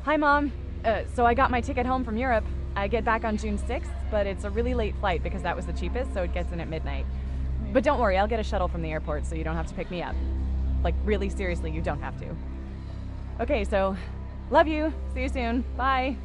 Hi, Mom. So I got my ticket home from Europe. I get back on June 6th, but it's a really late flight because that was the cheapest, so it gets in at midnight. But don't worry, I'll get a shuttle from the airport so you don't have to pick me up. Like, really seriously, you don't have to. Okay, so love you. See you soon. Bye.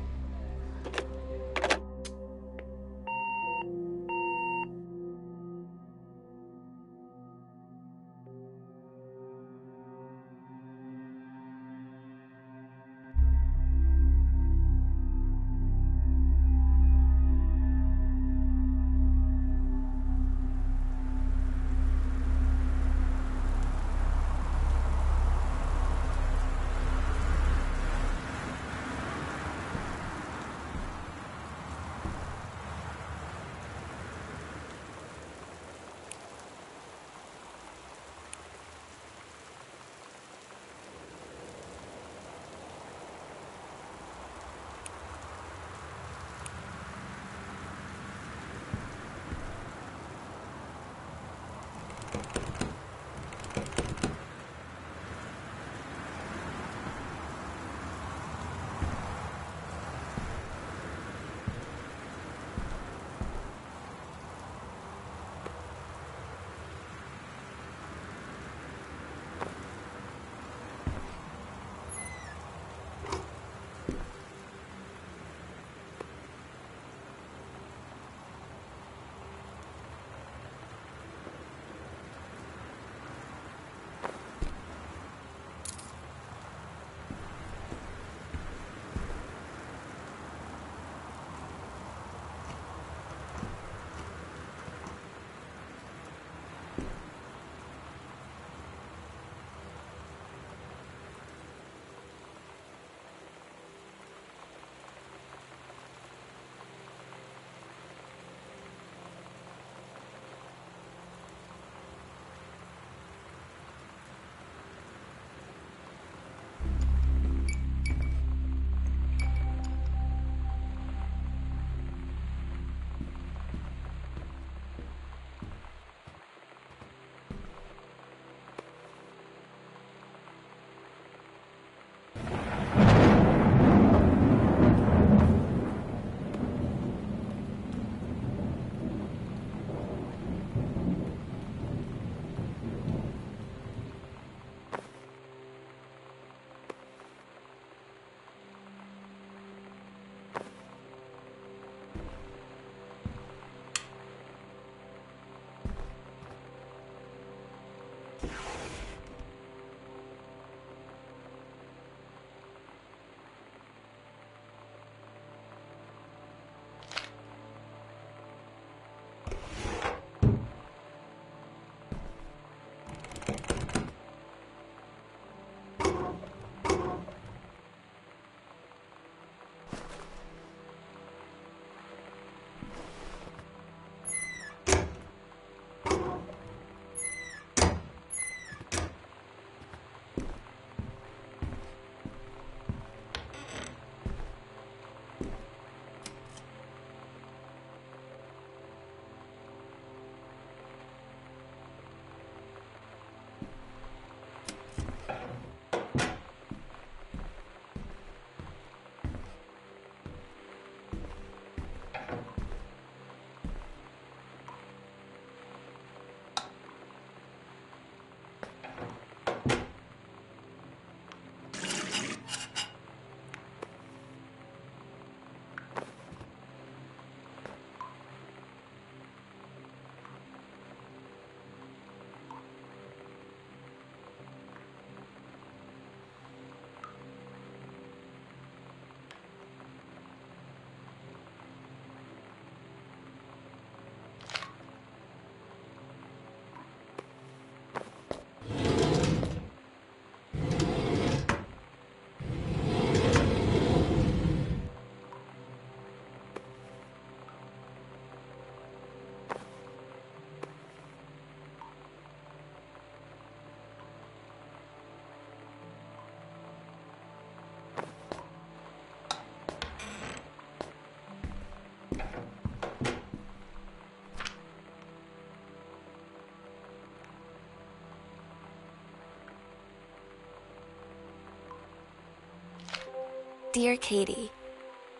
Dear Katie,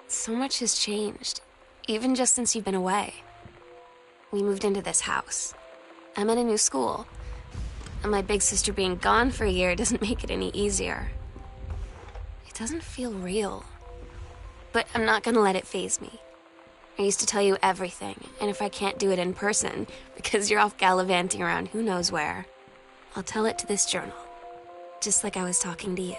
so much has changed, even just since you've been away. We moved into this house. I'm at a new school, and my big sister being gone for a year doesn't make it any easier. It doesn't feel real, but I'm not gonna let it faze me. I used to tell you everything, and if I can't do it in person, because you're off gallivanting around who knows where, I'll tell it to this journal, just like I was talking to you.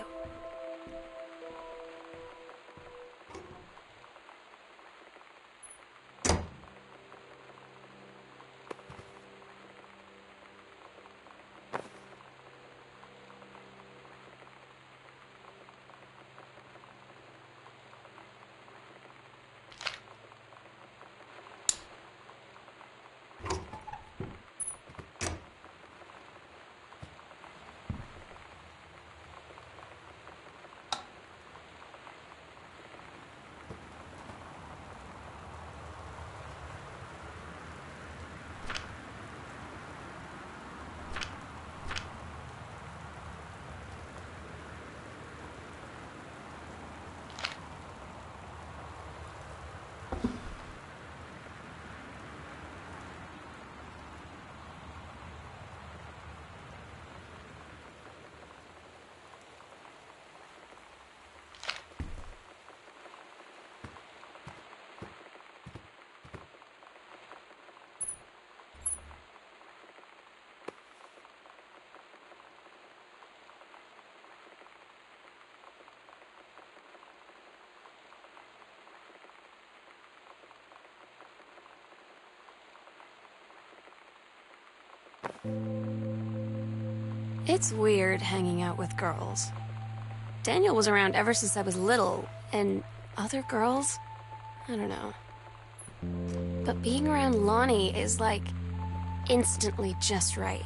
It's weird hanging out with girls. Daniel was around ever since I was little, and other girls? I don't know. But being around Lonnie is like instantly just right.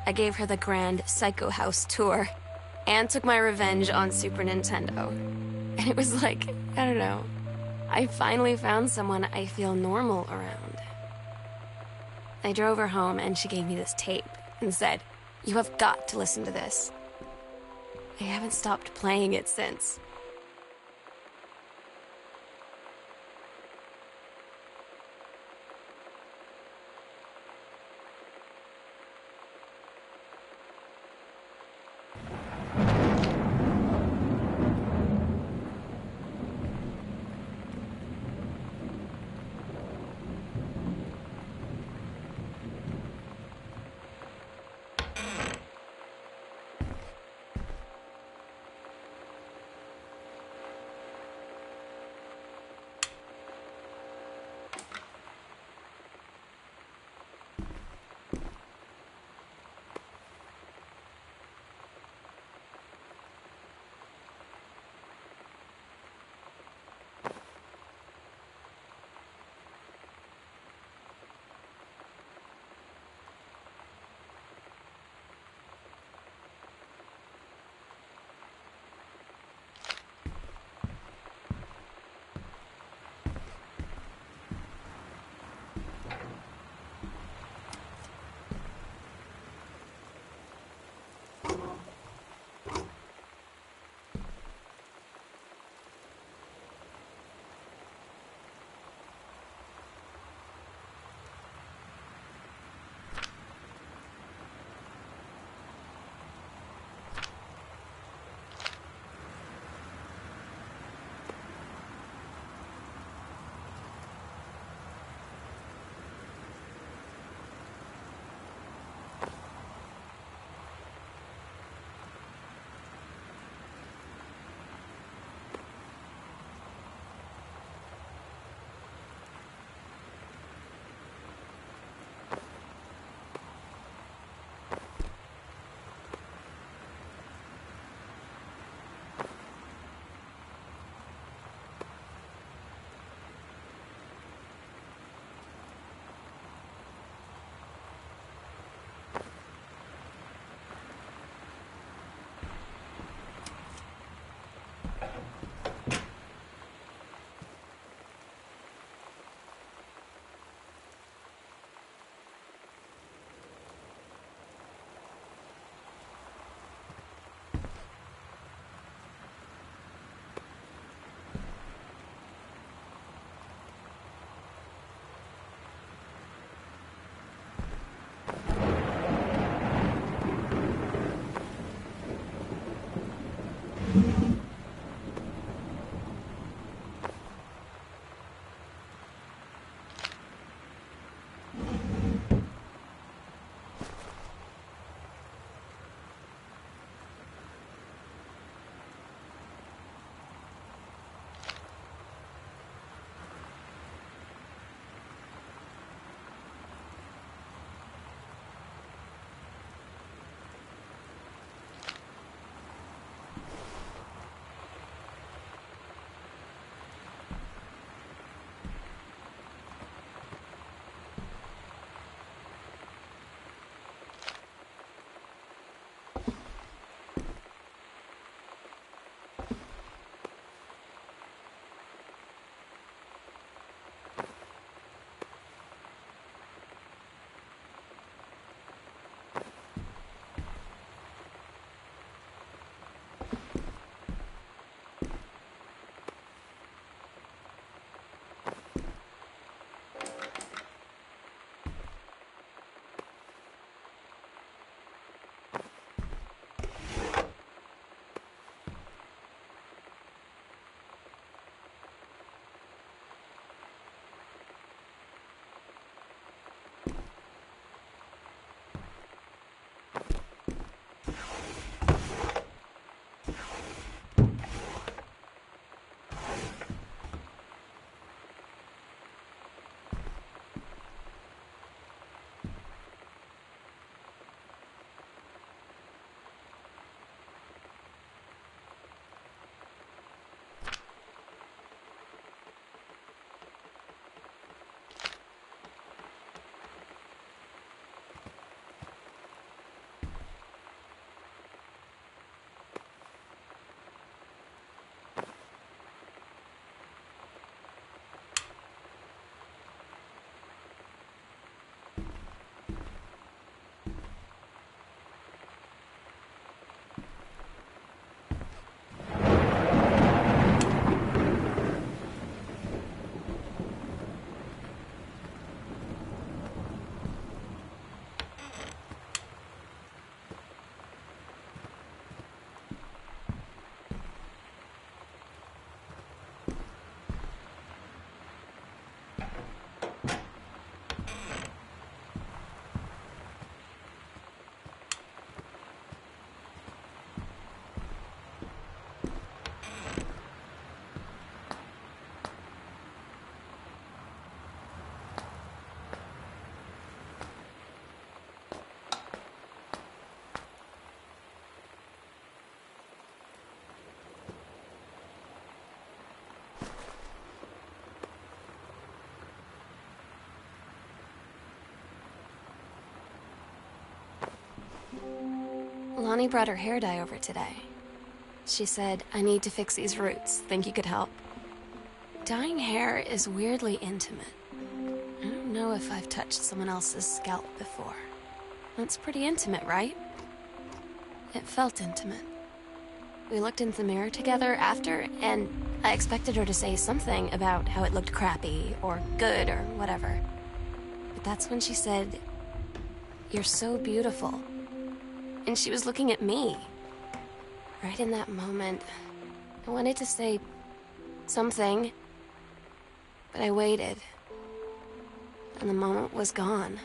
I gave her the grand Psycho House tour and took my revenge on Super Nintendo. And it was like, I don't know, I finally found someone I feel normal around. I drove her home and she gave me this tape and said, "You have got to listen to this." I haven't stopped playing it since. Lonnie brought her hair dye over today. She said, I need to fix these roots. Think you could help? Dyeing hair is weirdly intimate. I don't know if I've touched someone else's scalp before. That's pretty intimate, right? It felt intimate. We looked in the mirror together after, and I expected her to say something about how it looked crappy, or good, or whatever. But that's when she said, "You're so beautiful." And she was looking at me. Right in that moment, I wanted to say something, but I waited. And the moment was gone.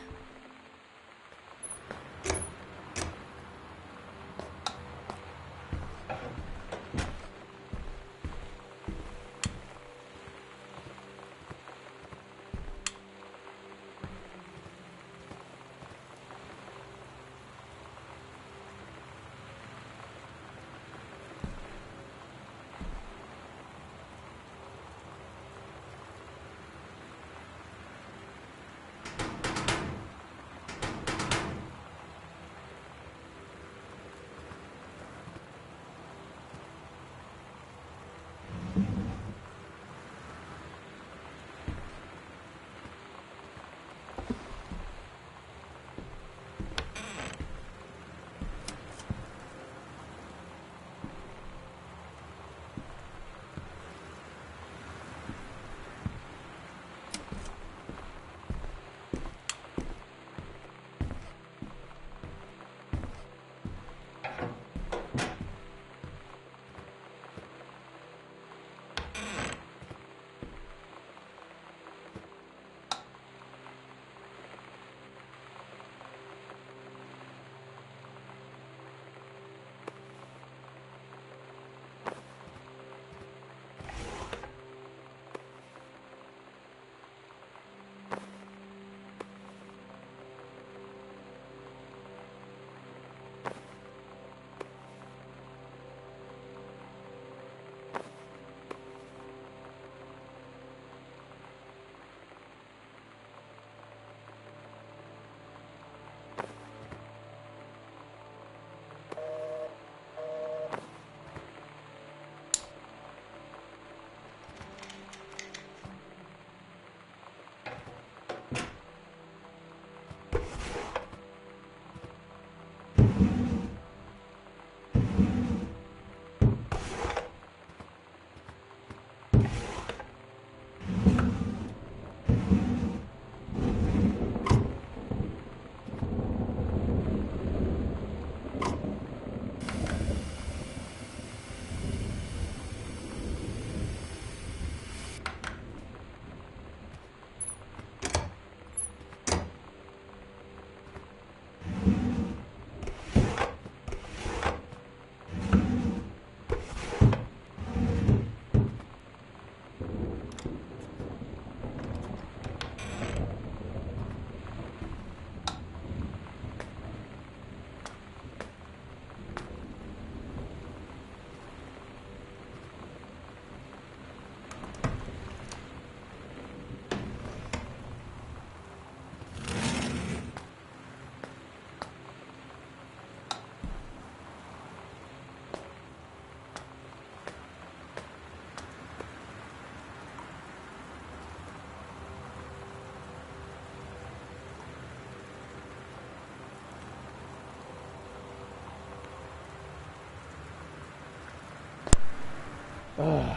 Ugh.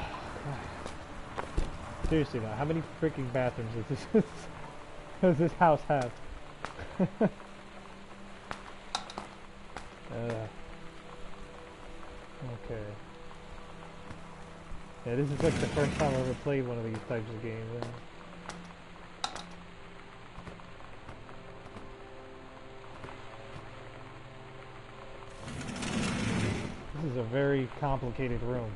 Seriously though, how many freaking bathrooms does this house have? Okay. Yeah, this is like the first time I ever played one of these types of games. This is a very complicated room.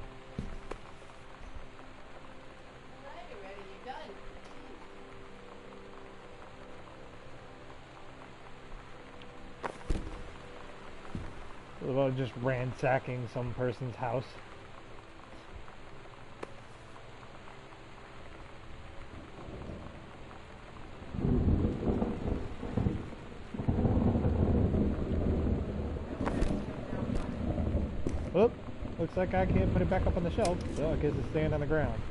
About just ransacking some person's house. looks like I can't put it back up on the shelf, so I guess it's staying on the ground.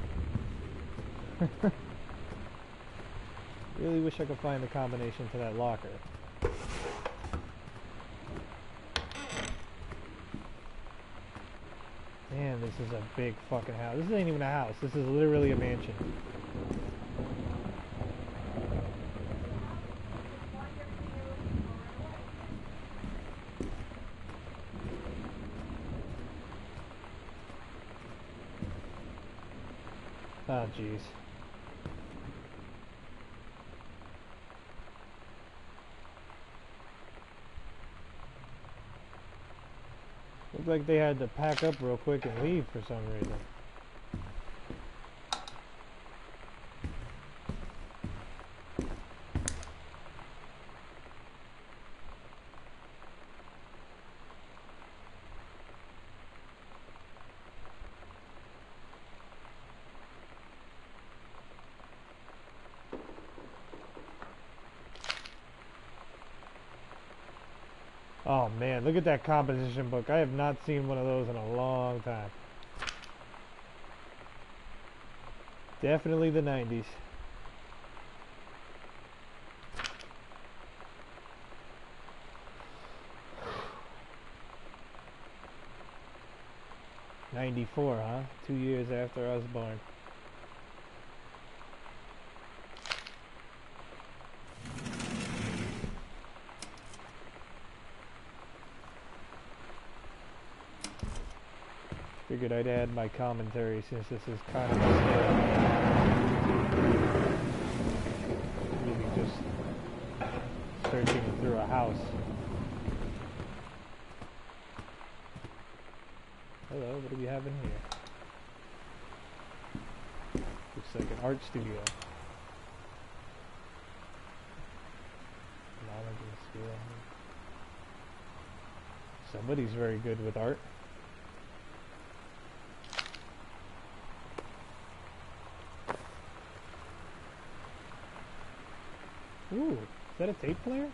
Really wish I could find the combination to that locker. Man, this is a big fucking house. This ain't even a house. This is literally a mansion. Oh, jeez. Looked like they had to pack up real quick and leave for some reason. Oh man, look at that composition book. I have not seen one of those in a long time. Definitely the 90s. '94, huh? 2 years after I was born. Figured I'd add my commentary since this is kind of really just searching through a house. Hello, what do we have in here? Looks like an art studio. Somebody's very good with art. Ooh, is that a tape player?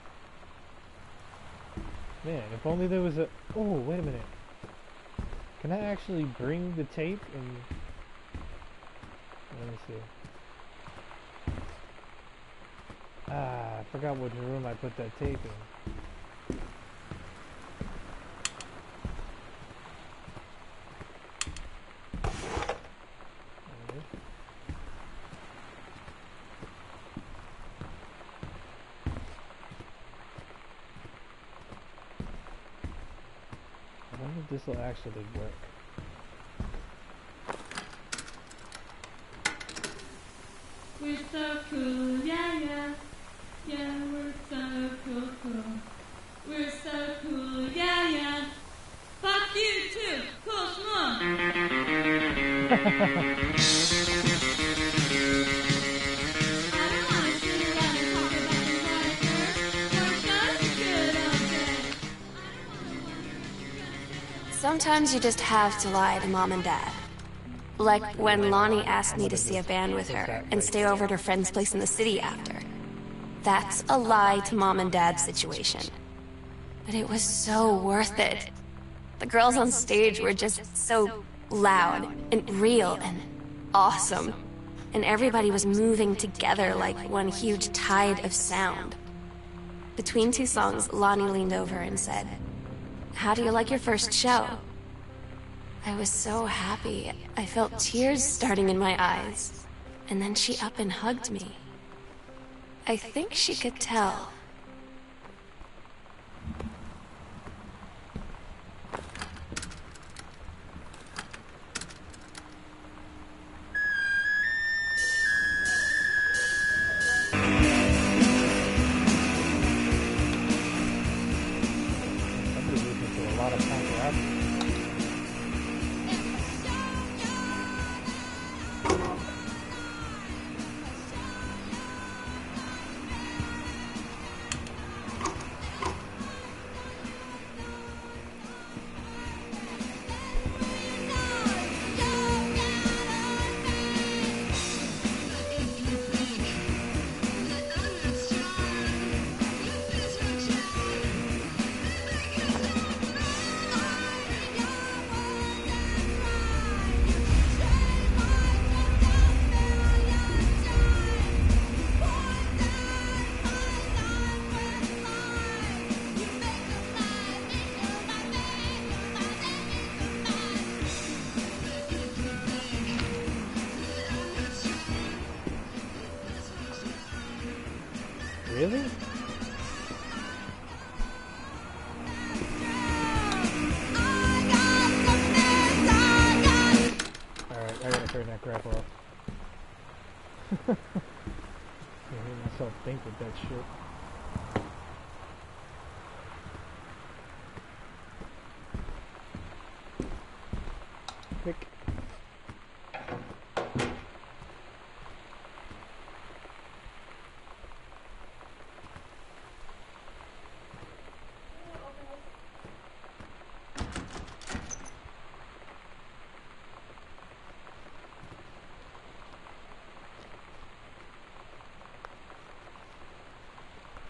Man, if only there was a... Oh, wait a minute. Can I actually bring the tape and... Let me see. Ah, I forgot which room I put that tape in. This will actually work. We're so cool, yeah, yeah. Yeah, we're so cool, cool. We're so cool, yeah, yeah. Fuck you too, cool, schmuck. I don't want to sit around and talk about the life we're so good all day. Sometimes you just have to lie to Mom and Dad. Like when Lonnie asked me to see a band with her and stay over at her friend's place in the city after. That's a lie to Mom and Dad's situation. But it was so worth it. The girls on stage were just so loud and real and awesome. And everybody was moving together like one huge tide of sound. Between two songs, Lonnie leaned over and said, "How do you like your first show?" I was so happy. I felt tears starting in my eyes. And then she up and hugged me. I think she could tell. Somebody's listening to a lot of punk rap. Really? Alright, I gotta turn that crap off. I hear myself think with that shit. Click.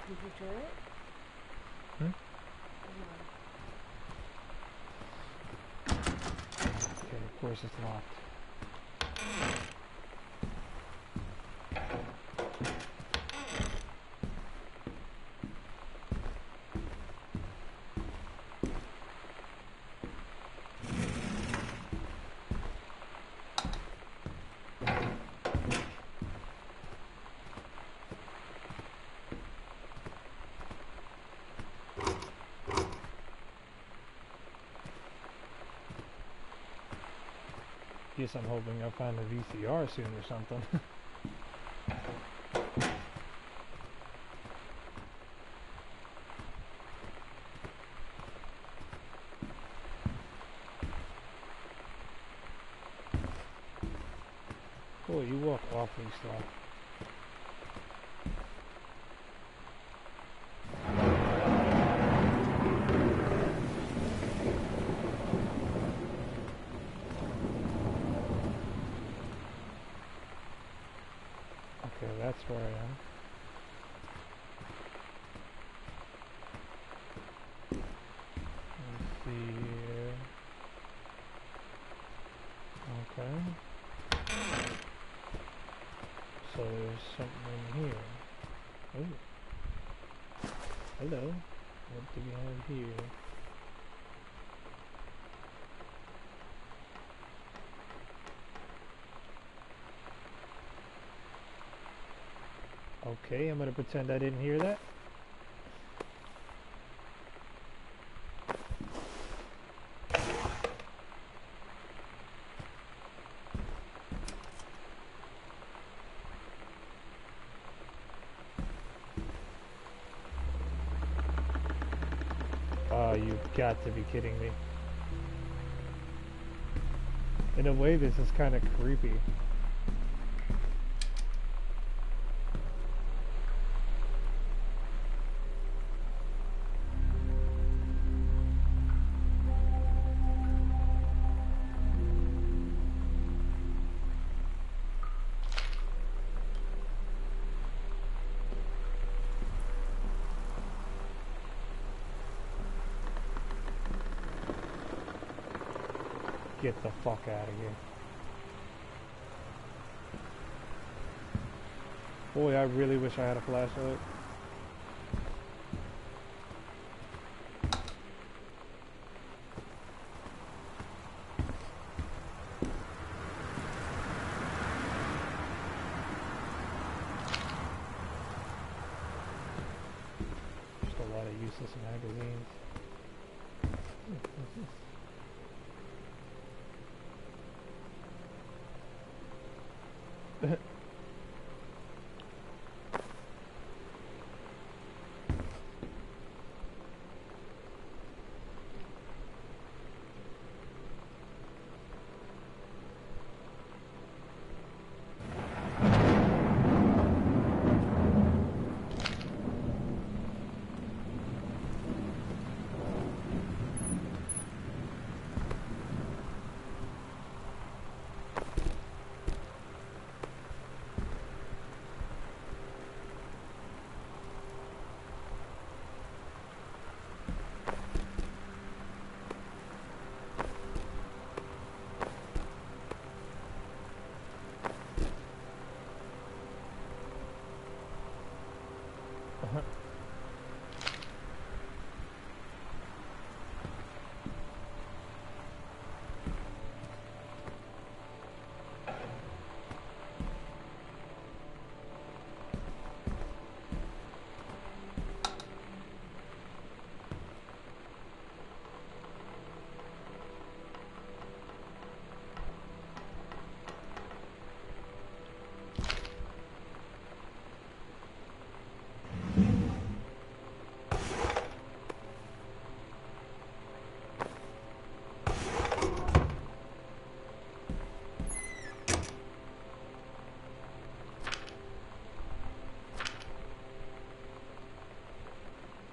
Did you try it? Hmm? Okay, of course it's locked. Guess I'm hoping I'll find a VCR soon or something. Boy, you walk awfully slow. Okay, that's where I am. Let's see here. Okay. So there's something in here. Oh. Hello. What do we have here? Okay, I'm gonna pretend I didn't hear that. Oh, you've got to be kidding me. In a way, this is kind of creepy. Get the fuck out of here. Boy, I really wish I had a flashlight. Just a lot of useless magazines. What's this?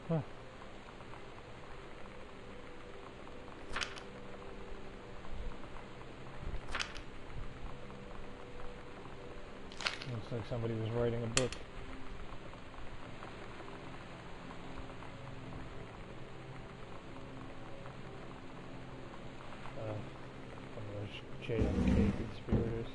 Huh. Looks like somebody was writing a book. One of those JFK conspirators.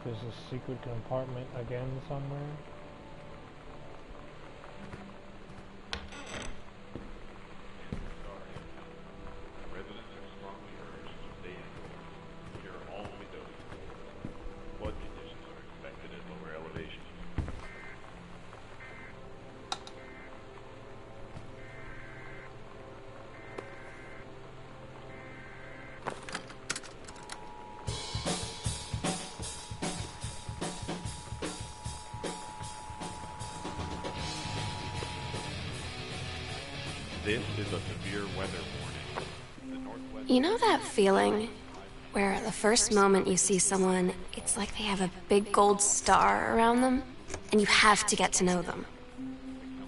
There's a secret compartment again somewhere. Residents are strongly urged to stay indoors. Secure all windows and doors. Flood conditions are expected at lower elevations. This is a severe weather warning. The Northwest You know that feeling where the first moment you see someone, it's like they have a big gold star around them, and you have to get to know them?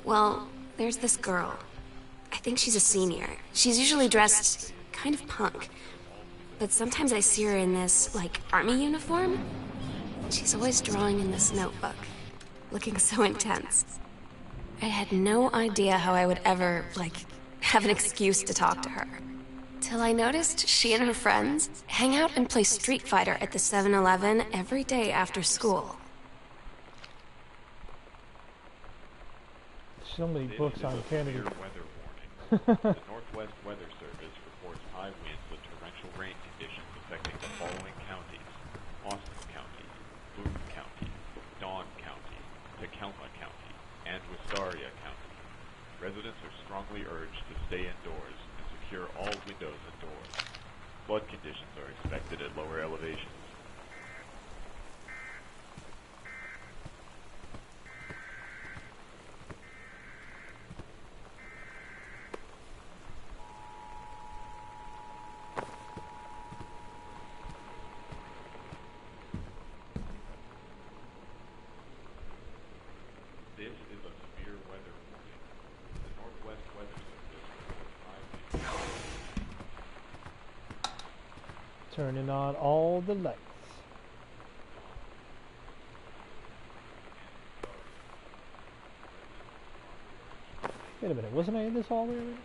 Well, there's this girl. I think she's a senior. She's usually dressed kind of punk, but sometimes I see her in this, like, army uniform. She's always drawing in this notebook, looking so intense. I had no idea how I would ever, like, have an excuse to talk to her. Till I noticed she and her friends hang out and play Street Fighter at the 7-Eleven every day after school. So many books on Kennedy. severe weather warning. The Northwest Weather Service reports high winds with torrential rain conditions affecting the following counties: Austin County, Boone County, Dawn County, Tacoma County, and Wistaria County. Residents are strongly urged to stay indoors and secure all windows and doors. Flood conditions are expected at lower elevations. This is a severe weather warning. The Northwest Weather Service reports high winds. Turning on all the lights. Wait a minute, wasn't I in this hallway already?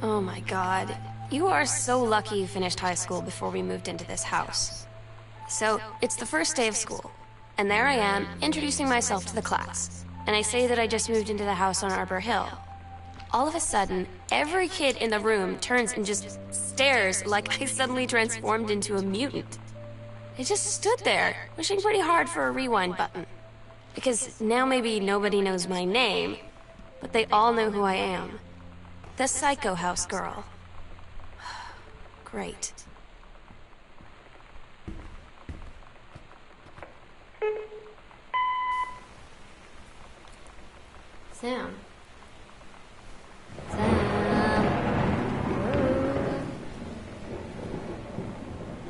Oh my god. You are so lucky you finished high school before we moved into this house. So, it's the first day of school, and there I am, introducing myself to the class. And I say that I just moved into the house on Arbor Hill. All of a sudden, every kid in the room turns and just stares like I suddenly transformed into a mutant. I just stood there, wishing pretty hard for a rewind button. Because now maybe nobody knows my name, but they all know who I am. The Psycho House girl. Great. Sam. Sam. Hello?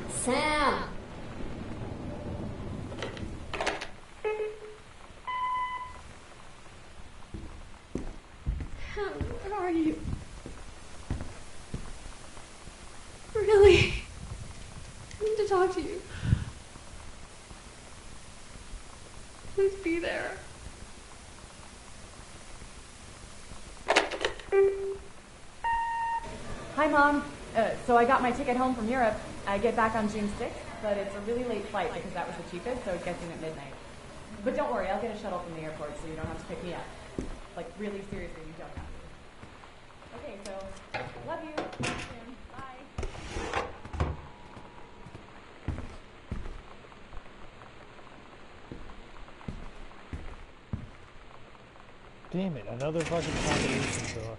Sam. Where are you? Really? I need to talk to you. Please be there. Hi, Mom. So I got my ticket home from Europe. I get back on June 6th, but it's a really late flight because that was the cheapest, so it gets in at midnight. But don't worry, I'll get a shuttle from the airport so you don't have to pick me up. Like, Like, really seriously, you don't have to. Okay, so, love you. See you soon. Bye. Damn it, another fucking combination door.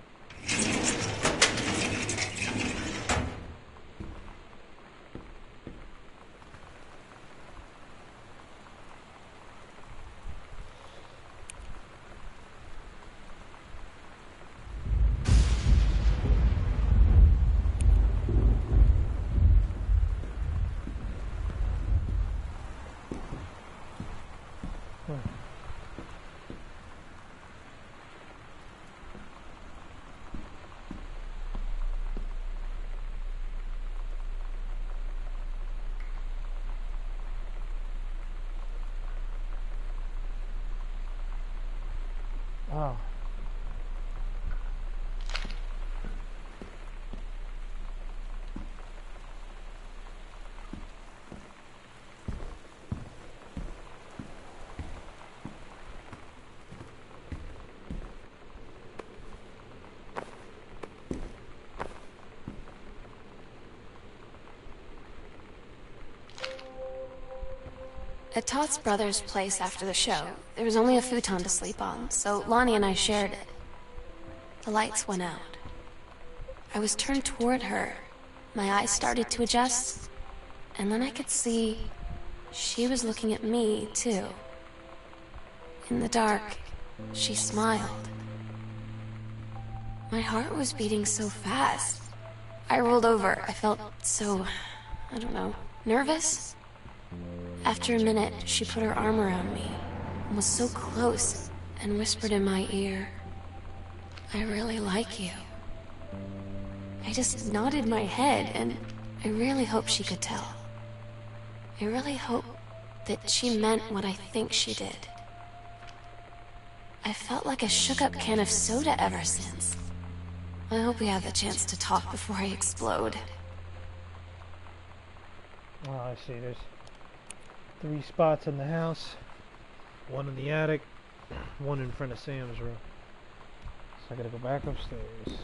Oh. At Todd's brother's place after the show, there was only a futon to sleep on, so Lonnie and I shared it. The lights went out. I was turned toward her. My eyes started to adjust, and then I could see she was looking at me, too. In the dark, she smiled. My heart was beating so fast. I rolled over. I felt so, I don't know, nervous? After a minute, she put her arm around me and was so close and whispered in my ear, "I really like you." I just nodded my head, and I really hope she could tell. I really hope that she meant what I think she did. I felt like a shook-up can of soda ever since. I hope we have the chance to talk before I explode. Oh, I see. There's 3 spots in the house. 1 in the attic. 1 in front of Sam's room. So I gotta go back upstairs.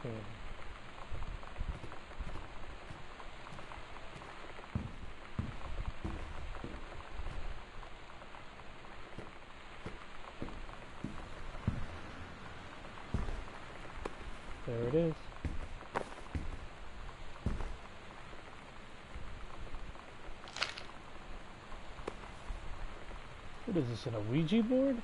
Okay. There it is. What is this, in a Ouija board?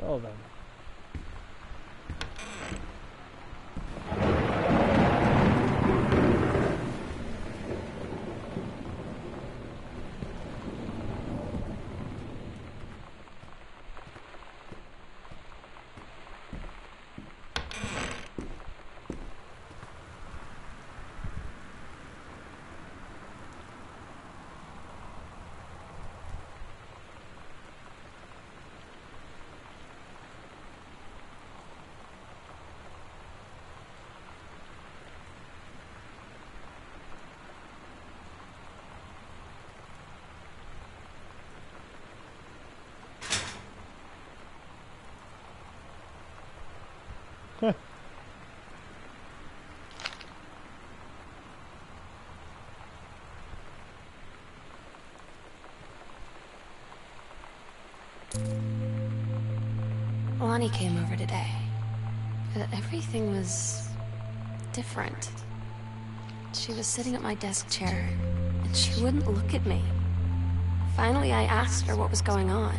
Well then. Lonnie came over today. Everything was different. She was sitting at my desk chair, and she wouldn't look at me. Finally, I asked her what was going on.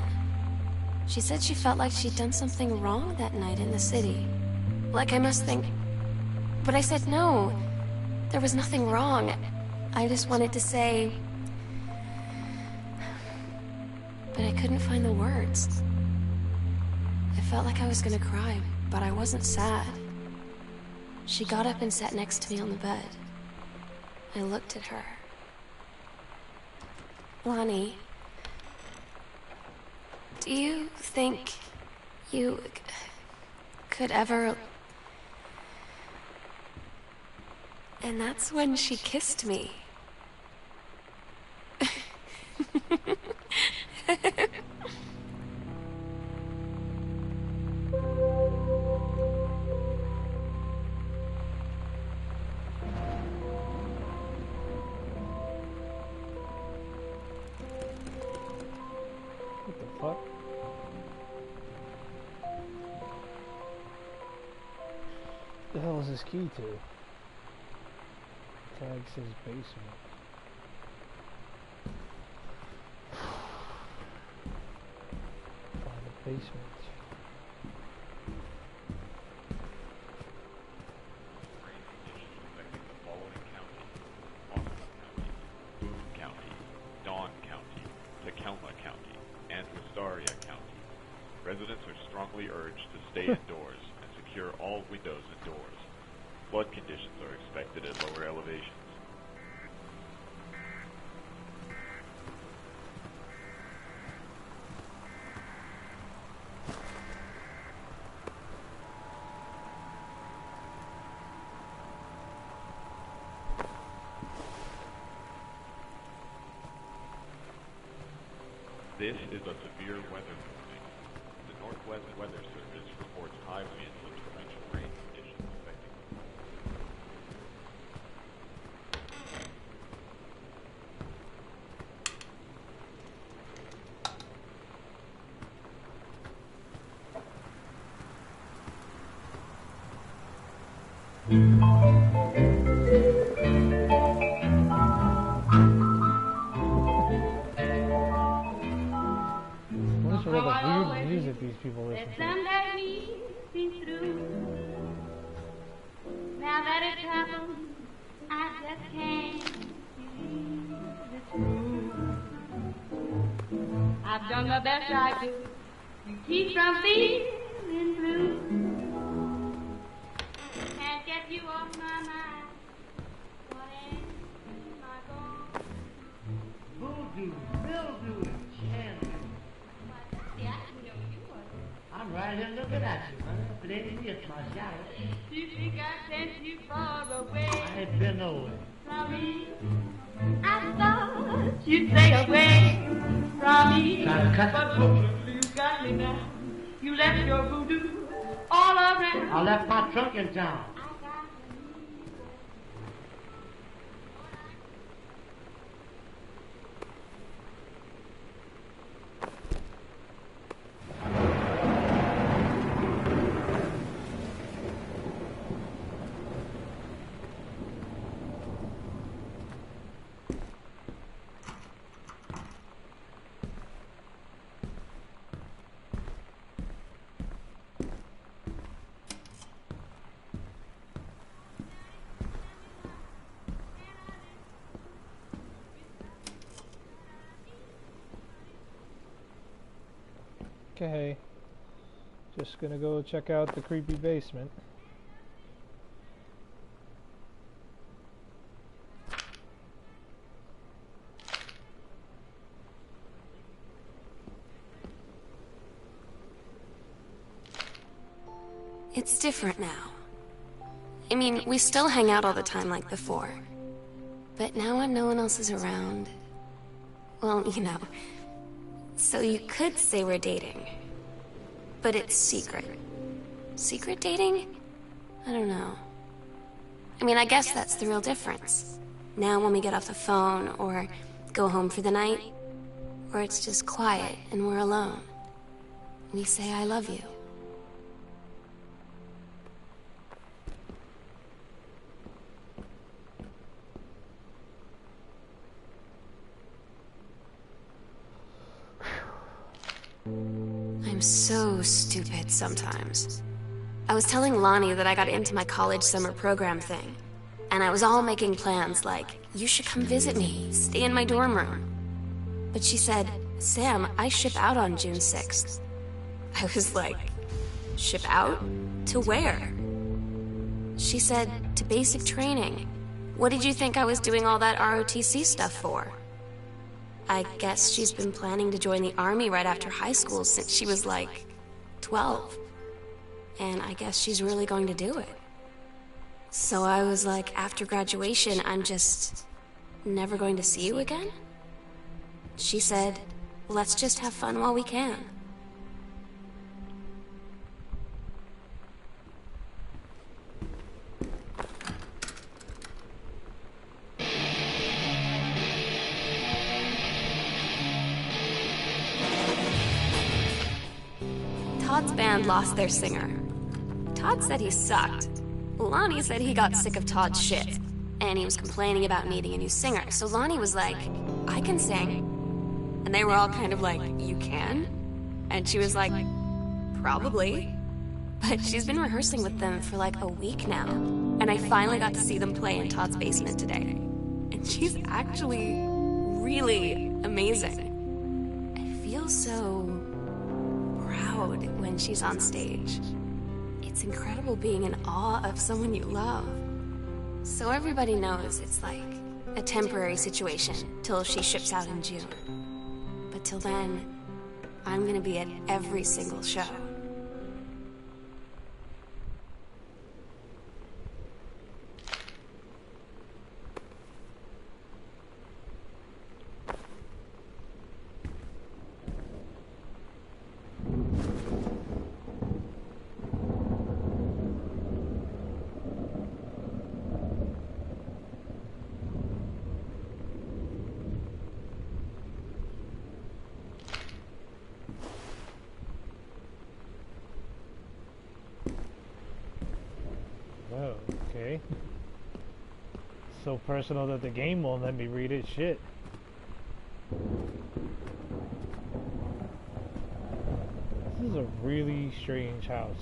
She said she felt like she'd done something wrong that night in the city. Like I must think... But I said no. There was nothing wrong. I just wanted to say... But I couldn't find the words. I felt like I was gonna cry, but I wasn't sad. She got up and sat next to me on the bed. I looked at her. Lonnie, do you think you could ever... And that's when she kissed me. What the fuck? The hell is this key to? Tag says basement. Find the basement. Rain conditions affecting the following counties: Austin County, Boone County, Dawn County, Tacoma County, and Wistaria County. Residents are strongly urged to stay indoors and secure all windows and doors. Flood conditions are expected at lower elevations. This is a severe weather warning. The Northwest Weather Service reports high winds and torrential rain conditions affecting What's with all the weird music these people listen to? Someday we be through. Now that it's happened, I just can't believe it's true. I've done the best I could to keep from feeling blue. Can't get you off my mind. What am I going Voodoo, mildew, and candle. See, I didn't know you were. I'm right here looking at you, honey. But it ain't just my shadow. You think I sent you far away I ain't been nowhere. from me? I thought you'd stay away from me. Trying to cut But you. look, you got me now. You left your voodoo all around. I left my trunk in town. I got Okay. Just gonna go check out the creepy basement. It's different now. I mean, we still hang out all the time like before. But now when no one else is around... Well, you know... So you could say we're dating. But it's secret. Secret dating? I don't know. I mean, I guess that's the real difference. Now when we get off the phone, or go home for the night, or it's just quiet and we're alone, we say I love you. I'm so stupid sometimes. I was telling Lonnie that I got into my college summer program thing, and I was all making plans like, you should come visit me, stay in my dorm room. But she said, Sam, I ship out on June 6th. I was like, ship out? To where? She said, to basic training. What did you think I was doing all that ROTC stuff for? I guess she's been planning to join the army right after high school since she was like 12. And I guess she's really going to do it. So I was like, after graduation, I'm just never going to see you again? She said, let's just have fun while we can. Todd's band lost their singer. Todd said he sucked. Lonnie said he got sick of Todd's shit, and he was complaining about needing a new singer. So Lonnie was like, I can sing. And they were all kind of like, you can? And she was like, probably. But she's been rehearsing with them for like a week now. And I finally got to see them play in Todd's basement today. And she's actually really amazing. I feel so proud when she's on stage. It's incredible being in awe of someone you love. So everybody knows it's like a temporary situation till she ships out in June. But till then, I'm gonna be at every single show. Oh, okay. So personal that the game won't let me read it. Shit. This is a really strange house.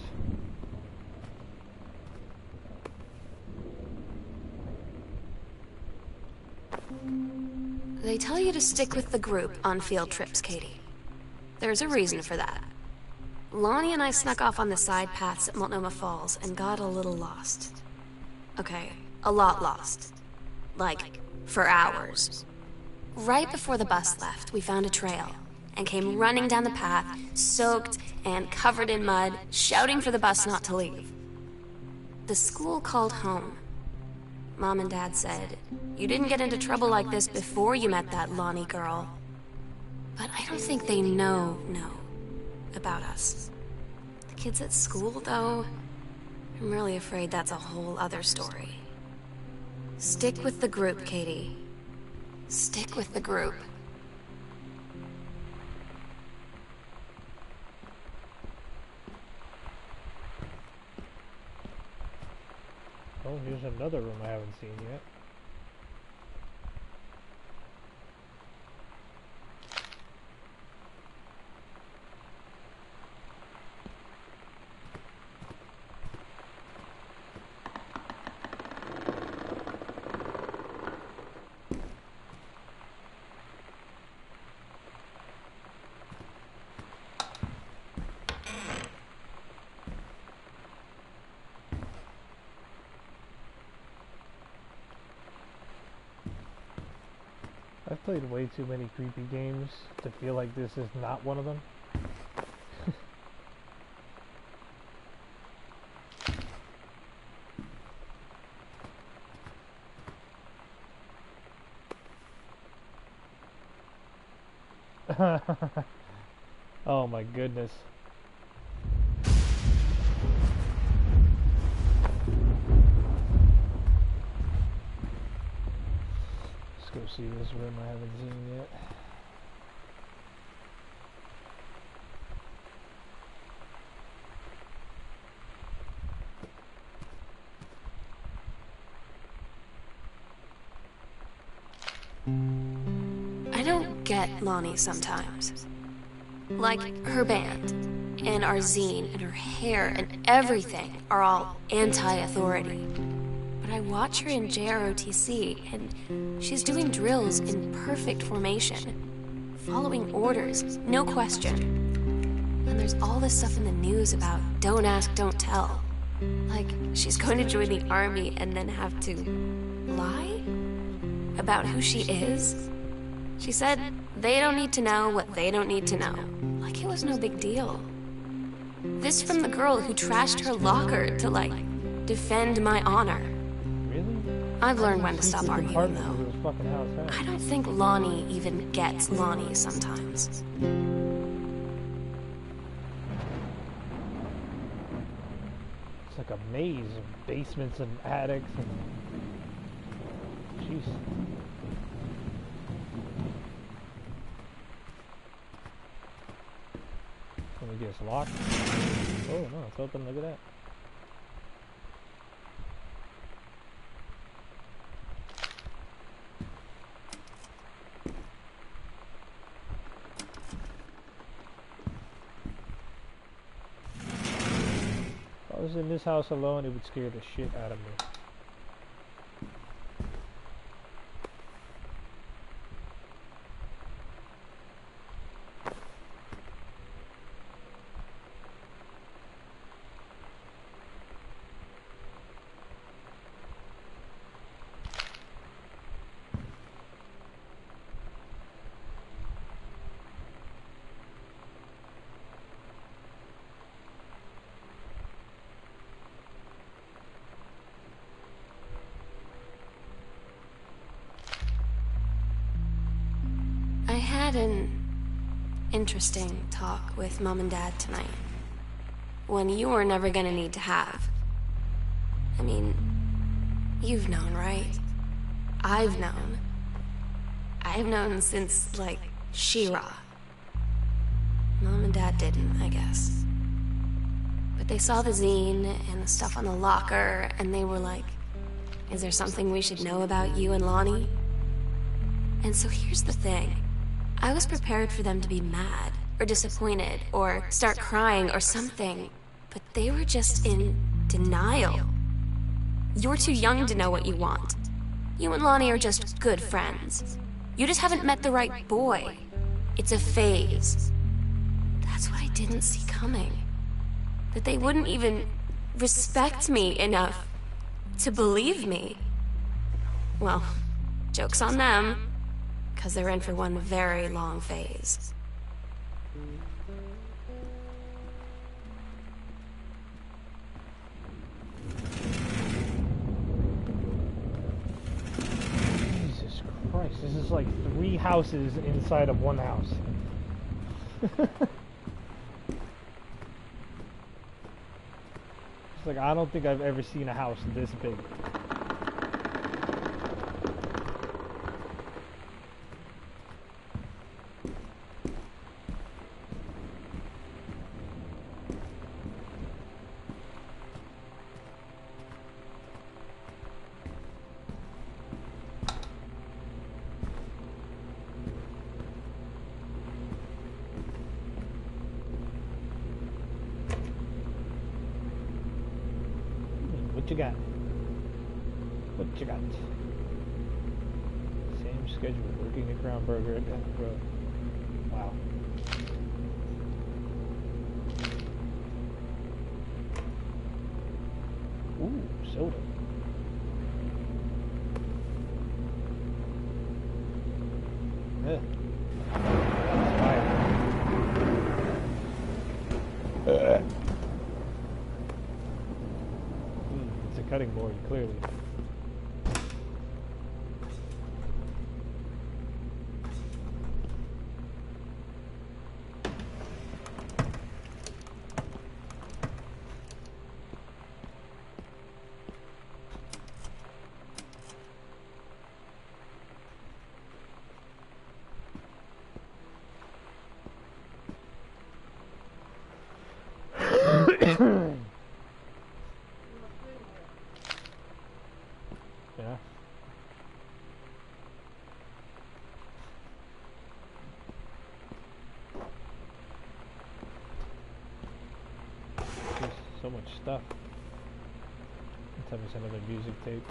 They tell you to stick with the group on field trips, Katie. There's a reason for that. Lonnie and I snuck off on the side paths at Multnomah Falls and got a little lost. Okay, a lot lost. Like, for hours. Right before the bus left, we found a trail and came running down the path, soaked and covered in mud, shouting for the bus not to leave. The school called home. Mom and Dad said, you didn't get into trouble like this before you met that Lonnie girl. But I don't think they know about us. The kids at school, though, I'm really afraid that's a whole other story. Stick with the group, Katie. Stick with the group. Oh, here's another room I haven't seen yet. I've played way too many creepy games to feel like this is not one of them. Oh my goodness. Let's go see this room I haven't seen yet. I don't get Lonnie sometimes. Like, her band, and our zine, and her hair, and everything are all anti-authority. But I watch her in JROTC, and she's doing drills in perfect formation, following orders, no question. And there's all this stuff in the news about don't ask, don't tell. Like, she's going to join the army and then have to lie about who she is. She said they don't need to know what they don't need to know. Like it was no big deal. This from the girl who trashed her locker to, like, defend my honor. Really? I've learned when to stop Secret arguing, compartment though. of this fucking house, huh? I don't think Lonnie even gets Lonnie sometimes. It's like a maze of basements and attics and... Jeez. Let me guess, locked? Oh no, it's open, look at that. If I was in this house alone, it would scare the shit out of me. I had an interesting talk with Mom and Dad tonight. One you were never gonna need to have. I mean, you've known, right? I've known. I've known since, like, She-Ra. Mom and Dad didn't, I guess. But they saw the zine and the stuff on the locker, and they were like, is there something we should know about you and Lonnie? And so here's the thing. I was prepared for them to be mad, or disappointed, or start crying, or something. But they were just in denial. You're too young to know what you want. You and Lonnie are just good friends. You just haven't met the right boy. It's a phase. That's what I didn't see coming. That they wouldn't even respect me enough to believe me. Well, joke's on them. Because they're in for one very long phase. Jesus Christ, this is like 3 houses inside of one house. It's like, I don't think I've ever seen a house this big. What you got? What you got? Same schedule, working at Crown Burger down the road. Wow. Ooh, soda. Yeah. That's fire. It's a cutting board, clearly. Yeah. There's so much stuff. Let's have us another music tape.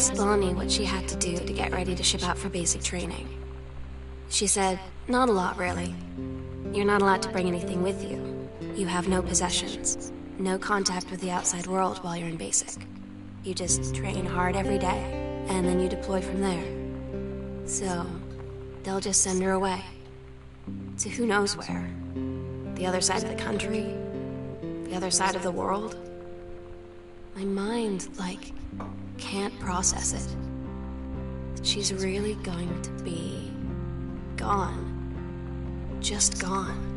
asked Bonnie what she had to do to get ready to ship out for basic training. She said, not a lot, really. You're not allowed to bring anything with you. You have no possessions, no contact with the outside world while you're in basic. You just train hard every day, and then you deploy from there. So, they'll just send her away. To who knows where. The other side of the country? The other side of the world? My mind, like, can't process it. That she's really going to be gone. Just gone.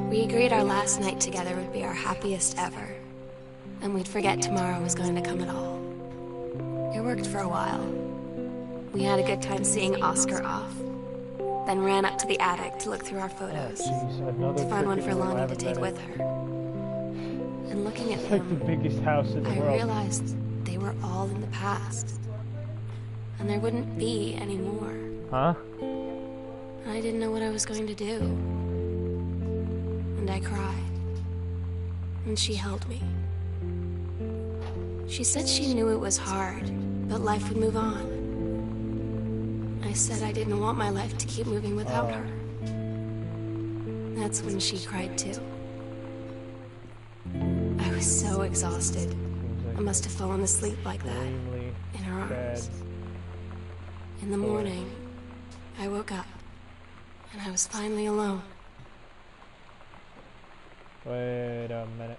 We agreed our last night together would be our happiest ever, and we'd forget tomorrow was going to come at all. It worked for a while. We had a good time seeing Oscar off, then ran up to the attic to look through our photos, to find one for Lonnie to take with her. And looking at It's like the them, biggest house in the I world. realized they were all in the past, and there wouldn't be any more. Huh? I didn't know what I was going to do. And I cried. And she held me. She said she knew it was hard, but life would move on. I said I didn't want my life to keep moving without her. That's when she cried too. I was so exhausted. I must have fallen asleep like that, Extremely in her bad. arms. In the morning, I woke up, and I was finally alone. Wait a minute.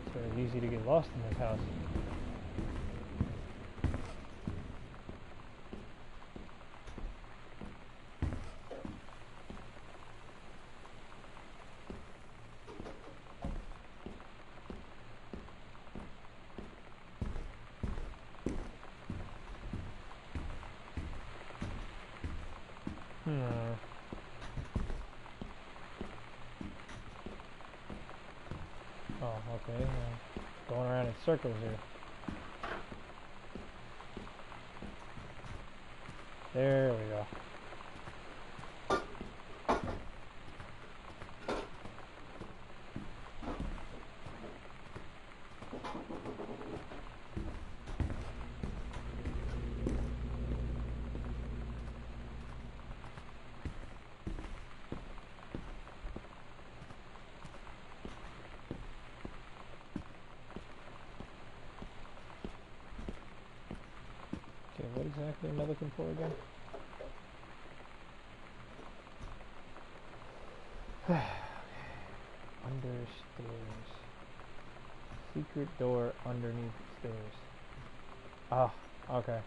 It's very easy to get lost in this house. Okay, going around in circles here. There we go. Okay, what exactly am I looking for again? Under stairs. Secret door underneath stairs. Ah, okay.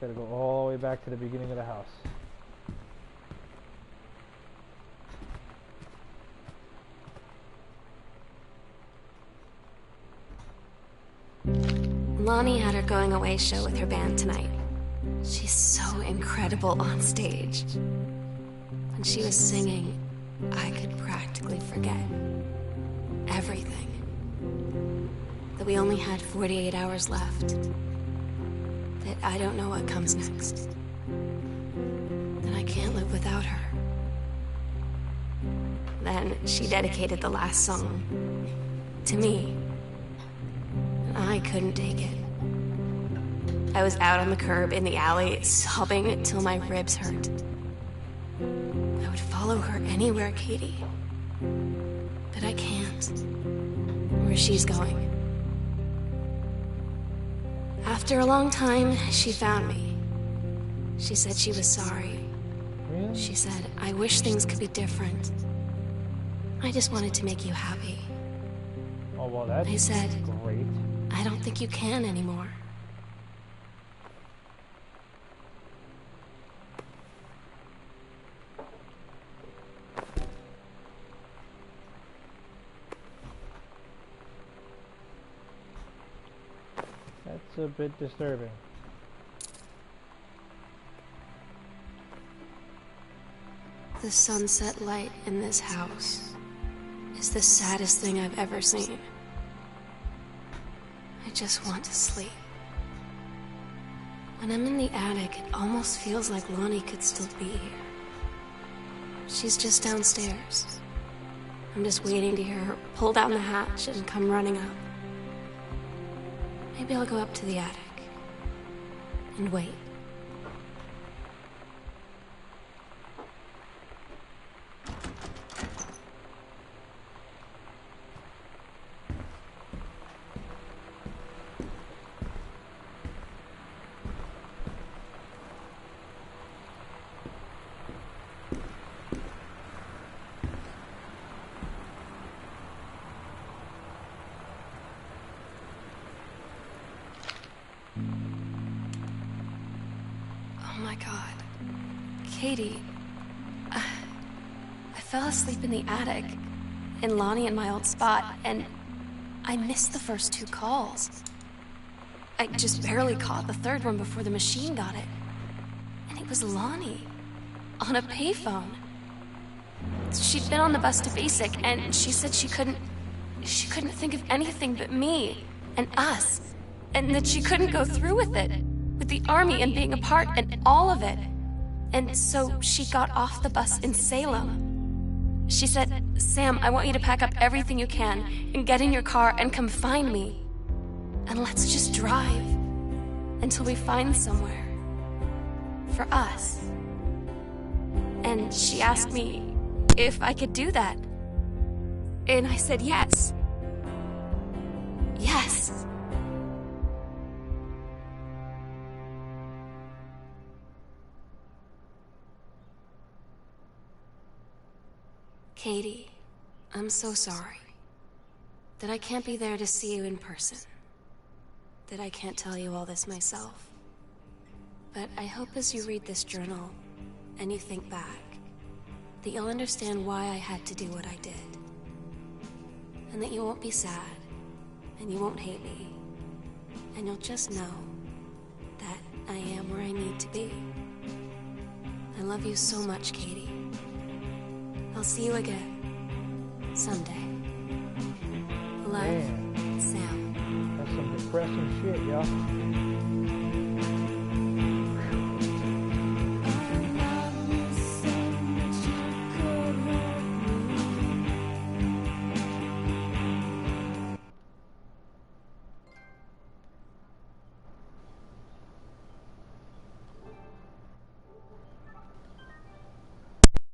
Gotta go all the way back to the beginning of the house. Lonnie had her going away show with her band tonight. She's so incredible on stage. When she was singing, I could practically forget everything. That we only had 48 hours left. That I don't know what comes next. That I can't live without her. Then she dedicated the last song to me. And I couldn't take it. I was out on the curb in the alley, sobbing till my ribs hurt. I would follow her anywhere, Katie. But I can't. Where she's going. After a long time, she found me. She said she was sorry. Really? She said, I wish things could be different. I just wanted to make you happy. Oh, well, that's I said, great. I don't think you can anymore. That's a bit disturbing. The sunset light in this house is the saddest thing I've ever seen. I just want to sleep. When I'm in the attic, it almost feels like Lonnie could still be here. She's just downstairs. I'm just waiting to hear her pull down the hatch and come running up. Maybe I'll go up to the attic and wait. Oh my God. Katie, I fell asleep in the attic, in Lonnie and my old spot, and I missed the first 2 calls. I just barely caught the third one before the machine got it. And it was Lonnie, on a payphone. She'd been on the bus to Basic, and she said she couldn't think of anything but me and us, and that she couldn't go through with it. With the army and being apart and all of it. And so she got off the bus in Salem. She said, Sam, I want you to pack up everything you can and get in your car and come find me. And let's just drive until we find somewhere for us. And she asked me if I could do that. And I said yes. Yes. Katie, I'm so sorry that I can't be there to see you in person, that I can't tell you all this myself. But I hope as you read this journal and you think back, that you'll understand why I had to do what I did. And that you won't be sad, and you won't hate me, and you'll just know that I am where I need to be. love you so much, Katie. I'll see you again. Someday. Love, Man, Sam. that's some depressing shit, y'all.